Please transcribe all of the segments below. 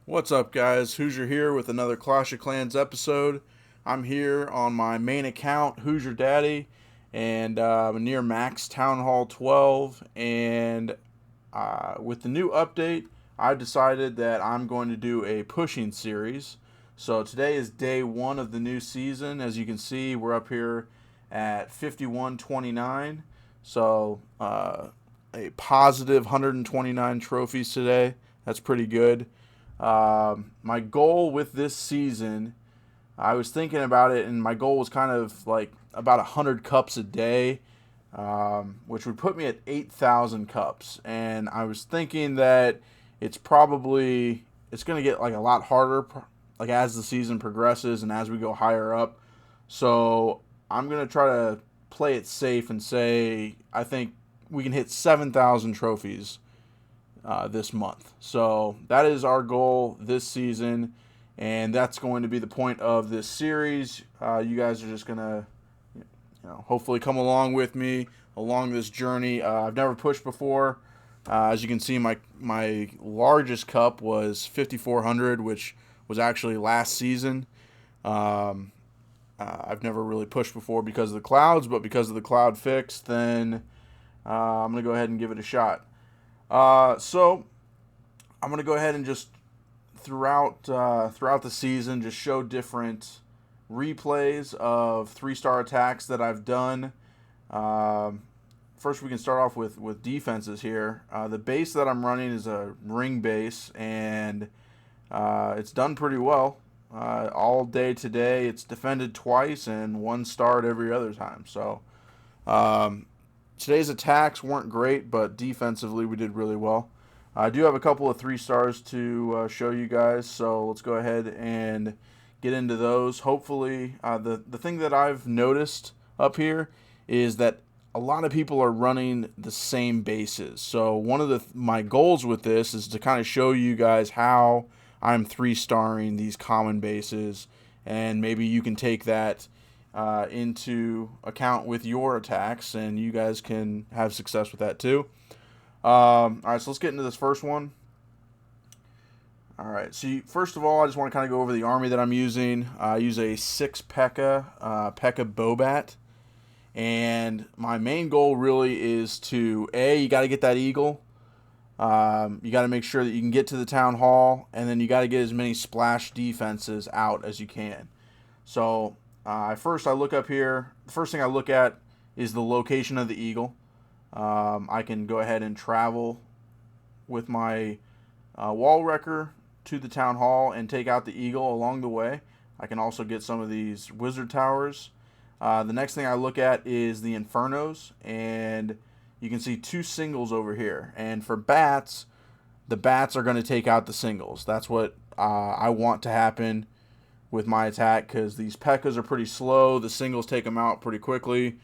What's up, guys? Hoosier here with another Clash of Clans episode. I'm here on my main account, Hoosier Daddy, and near Max Town Hall 12. And with the new update, I've decided that I'm going to do a pushing series. So today is day one of the new season. As you can see, we're up here at 51-29. So a positive 129 trophies today. That's pretty good. My goal with this season, I was thinking about it, and my goal was kind of like about 100 cups a day, which would put me at 8,000 cups. And I was thinking that it's going to get like a lot harder, like as the season progresses and as we go higher up. So I'm going to try to play it safe and say I think we can hit 7,000 trophies this month. So that is our goal this season, and that's going to be the point of this series. You guys are just gonna, hopefully come along with me along this journey. I've never pushed before. As you can see, my largest cup was 5,400, which was actually last season. Um, I've never really pushed before because of the clouds, but because of the cloud fix, then I'm gonna go ahead and give it a shot. So I'm gonna go ahead and just throughout the season just show different replays of 3-star attacks that I've done. Um, First, we can start off with defenses here. The base that I'm running is a ring base, and it's done pretty well. All day today, it's defended twice and 1-starred every other time. So um, today's attacks weren't great, but defensively we did really well. I do have a couple of 3-stars to show you guys, so let's go ahead and get into those. Hopefully, the thing that I've noticed up here is that a lot of people are running the same bases. So one of my goals with this is to kind of show you guys how I'm 3-starring these common bases, and maybe you can take that into account with your attacks, and you guys can have success with that too. All right, so let's get into this first one. All right, so first of all, I just want to kind of go over the army that I'm using. I use a 6 P.E.K.K.A. Bobat, and my main goal really is to you got to get that eagle. You got to make sure that you can get to the town hall, and then you got to get as many splash defenses out as you can. So first, I look up here. The first thing I look at is the location of the eagle. I can go ahead and travel with my wall wrecker to the town hall and take out the eagle along the way. I can also get some of these wizard towers. The next thing I look at is the infernos, and you can see 2 singles over here. And for bats, the bats are going to take out the singles. That's what I want to happen with my attack, because these P.E.K.K.A.s are pretty slow. The singles take them out pretty quickly.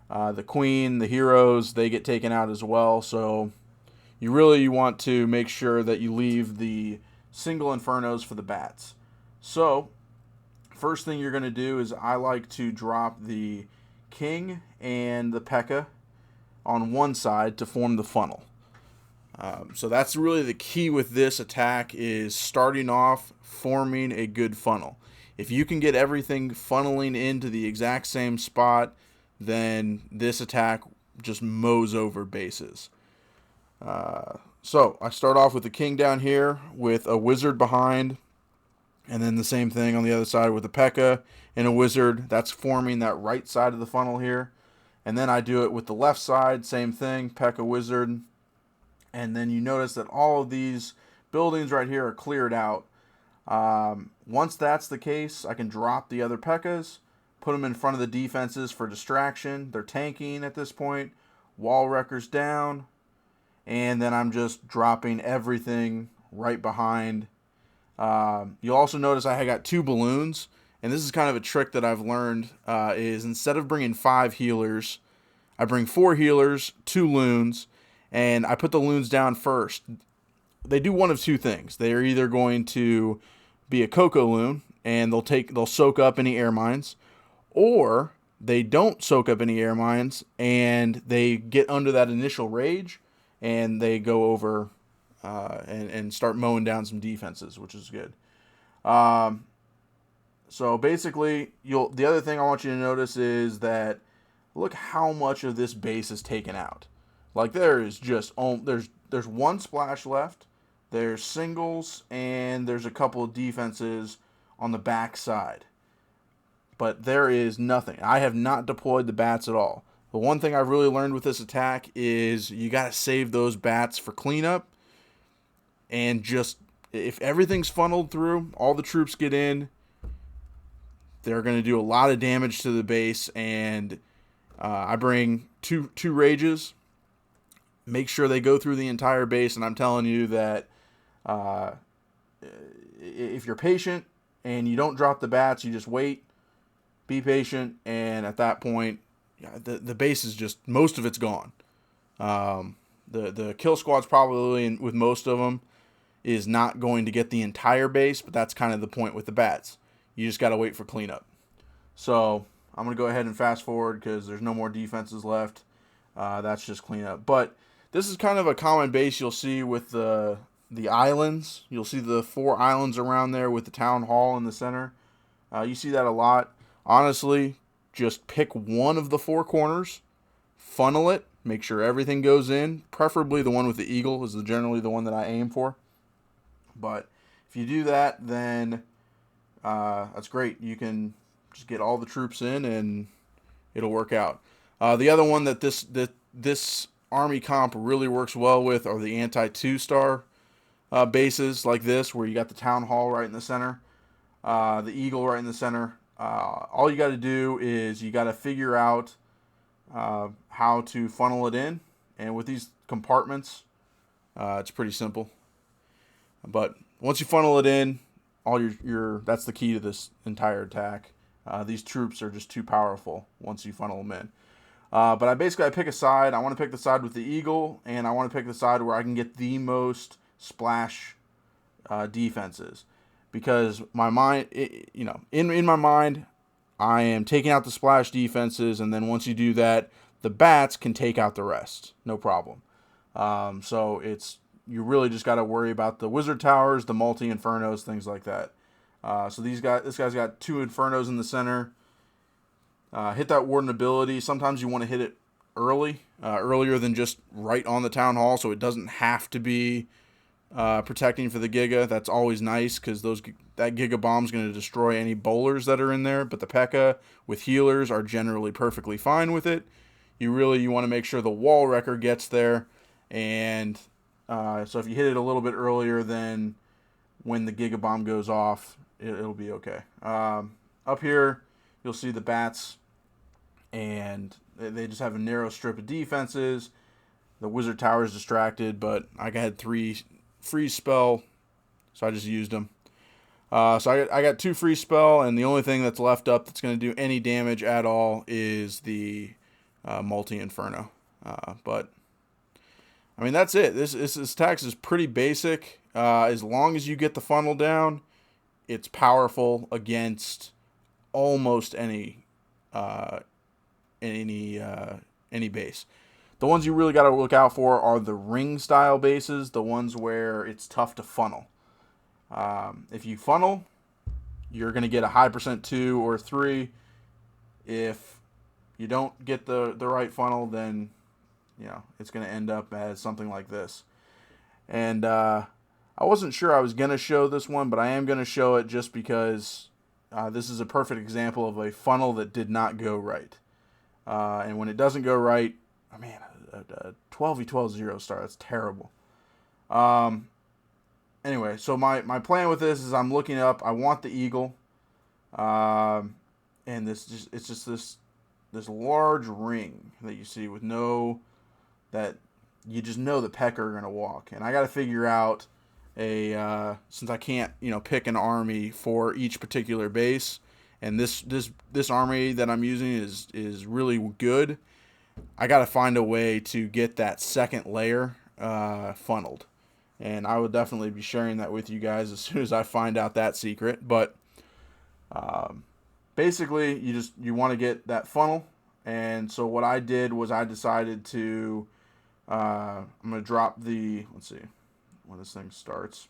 The queen, the heroes, they get taken out as well. So you really want to make sure that you leave the single infernos for the bats. So first thing you're going to do is I like to drop the king and the P.E.K.K.A. on one side to form the funnel. So that's really the key with this attack, is starting off forming a good funnel. If you can get everything funneling into the exact same spot, then this attack just mows over bases. So I start off with the king down here with a wizard behind, and then the same thing on the other side with the P.E.K.K.A. and a wizard. That's forming that right side of the funnel here. And then I do it with the left side, same thing, P.E.K.K.A. wizard. And then you notice that all of these buildings right here are cleared out. Once that's the case, I can drop the other P.E.K.K.A.s, put them in front of the defenses for distraction. They're tanking at this point. Wall wreckers down. And then I'm just dropping everything right behind. You'll also notice I got 2 balloons. And this is kind of a trick that I've learned, is instead of bringing 5 healers, I bring 4 healers, 2 loons, and I put the loons down first. They do one of 2 things. They are either going to be a Coco loon, and they'll soak up any air mines, or they don't soak up any air mines, and they get under that initial rage, and they go over and start mowing down some defenses, which is good. Um, so basically, the other thing I want you to notice is that look how much of this base is taken out. Like there is just there's one splash left. There's singles and there's a couple of defenses on the back side. But there is nothing. I have not deployed the bats at all. The one thing I've really learned with this attack is you got to save those bats for cleanup. And just, if everything's funneled through, all the troops get in, they're going to do a lot of damage to the base. And I bring two rages, make sure they go through the entire base. And I'm telling you that if you're patient and you don't drop the bats, you just wait, be patient, and at that point, the base is just, most of it's gone. The kill squad's probably, with most of them, is not going to get the entire base, but that's kind of the point with the bats. You just got to wait for cleanup. So I'm going to go ahead and fast forward because there's no more defenses left. That's just cleanup. But this is kind of a common base you'll see with the islands. You'll see the 4 islands around there with the town hall in the center. You see that a lot. Honestly, just pick one of the 4 corners, funnel it, make sure everything goes in. Preferably the one with the eagle is generally the one that I aim for. But if you do that, then that's great. You can just get all the troops in and it'll work out. The other one that this army comp really works well with are the anti-2-star bases like this, where you got the town hall right in the center, the eagle right in the center. All you got to do is you got to figure out how to funnel it in, and with these compartments, it's pretty simple. But once you funnel it in, all that's the key to this entire attack. These troops are just too powerful once you funnel them in. But I pick a side. I want to pick the side with the eagle, and I want to pick the side where I can get the most splash defenses. Because my mind, in my mind, I am taking out the splash defenses, and then once you do that, the bats can take out the rest, no problem. So you really just got to worry about the wizard towers, the multi-infernos, things like that. So this guy's got 2 infernos in the center. Hit that warden ability. Sometimes you want to hit it earlier than just right on the town hall, so it doesn't have to be protecting for the Giga. That's always nice because that Giga bomb's going to destroy any bowlers that are in there. But the P.E.K.K.A. with healers are generally perfectly fine with it. You want to make sure the wall wrecker gets there, and so if you hit it a little bit earlier than when the Giga bomb goes off, it'll be okay. Up here, you'll see the bats, and they just have a narrow strip of defenses. The wizard tower is distracted, but I had 3 freeze spell, so I just used them. So I got 2 freeze spell, and the only thing that's left up that's going to do any damage at all is the multi-inferno. But I mean, that's it. This attack is pretty basic. As long as you get the funnel down, it's powerful against almost any base. The ones you really got to look out for are the ring style bases, the ones where it's tough to funnel. If you funnel, you're going to get a high % 2 or 3. If you don't get the right funnel, then it's going to end up as something like this. And I wasn't sure I was going to show this one, but I am going to show it just because this is a perfect example of a funnel that did not go right. And when it doesn't go right, oh man, a 12v12 0-star, that's terrible. Anyway, so my plan with this is I'm looking up, I want the eagle. And it's just this large ring that you see with that you just know the P.E.K.K.A. are going to walk. And I got to figure out since I can't, pick an army for each particular base, and this army that I'm using is really good, I got to find a way to get that second layer funneled. And I will definitely be sharing that with you guys as soon as I find out that secret. But basically, you want to get that funnel. And so what I did was I decided to I'm going to drop let's see, when this thing starts.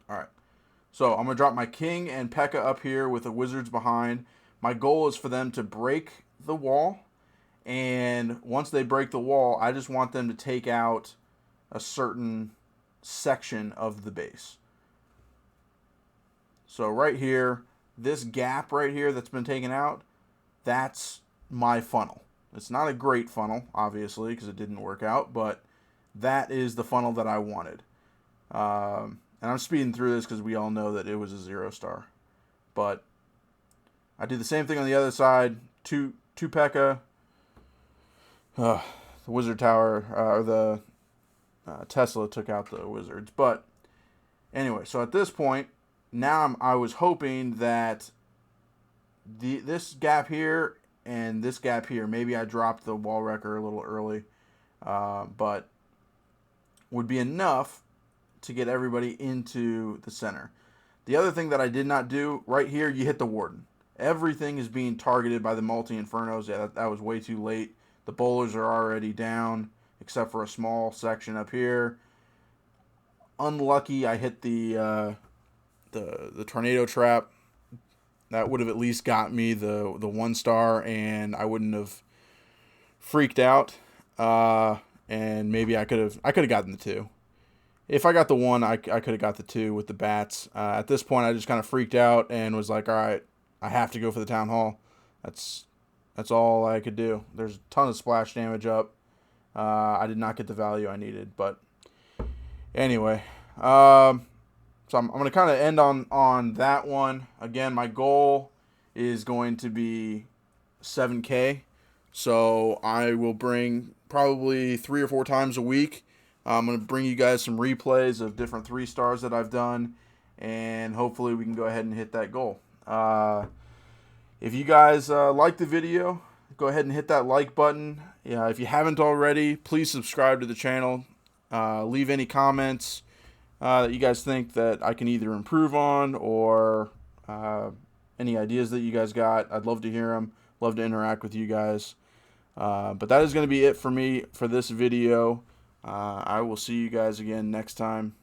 All right. So I'm going to drop my king and P.E.K.K.A up here with the wizards behind. My goal is for them to break the wall. And once they break the wall, I just want them to take out a certain section of the base. So right here, this gap right here that's been taken out, that's my funnel. It's not a great funnel, obviously, because it didn't work out, but that is the funnel that I wanted. And I'm speeding through this because we all know that it was a 0-star. But I do the same thing on the other side. Two P.E.K.K.A. The Wizard Tower, or the Tesla took out the wizards. But anyway, so at this point, now I was hoping that this gap here and this gap here, maybe I dropped the wall wrecker a little early, but would be enough to get everybody into the center. The other thing that I did not do, right here, you hit the Warden. Everything is being targeted by the multi-infernos. Yeah, that was way too late. The bowlers are already down, except for a small section up here. Unlucky, I hit the tornado trap. That would have at least got me the 1-star, and I wouldn't have freaked out. And maybe I could have gotten the 2. If I got the 1, I could have got the 2 with the bats. At this point, I just kind of freaked out and was like, all right, I have to go for the Town Hall. That's all I could do. There's a ton of splash damage up. I did not get the value I needed, but anyway. So I'm going to kind of end on that one. Again, my goal is going to be 7K. So I will bring probably 3 or 4 times a week. I'm going to bring you guys some replays of different 3-stars that I've done, and hopefully we can go ahead and hit that goal. If you guys like the video, go ahead and hit that like button. Yeah, if you haven't already, please subscribe to the channel. Leave any comments that you guys think that I can either improve on, or any ideas that you guys got. I'd love to hear them. Love to interact with you guys. But that is going to be it for me for this video. I will see you guys again next time.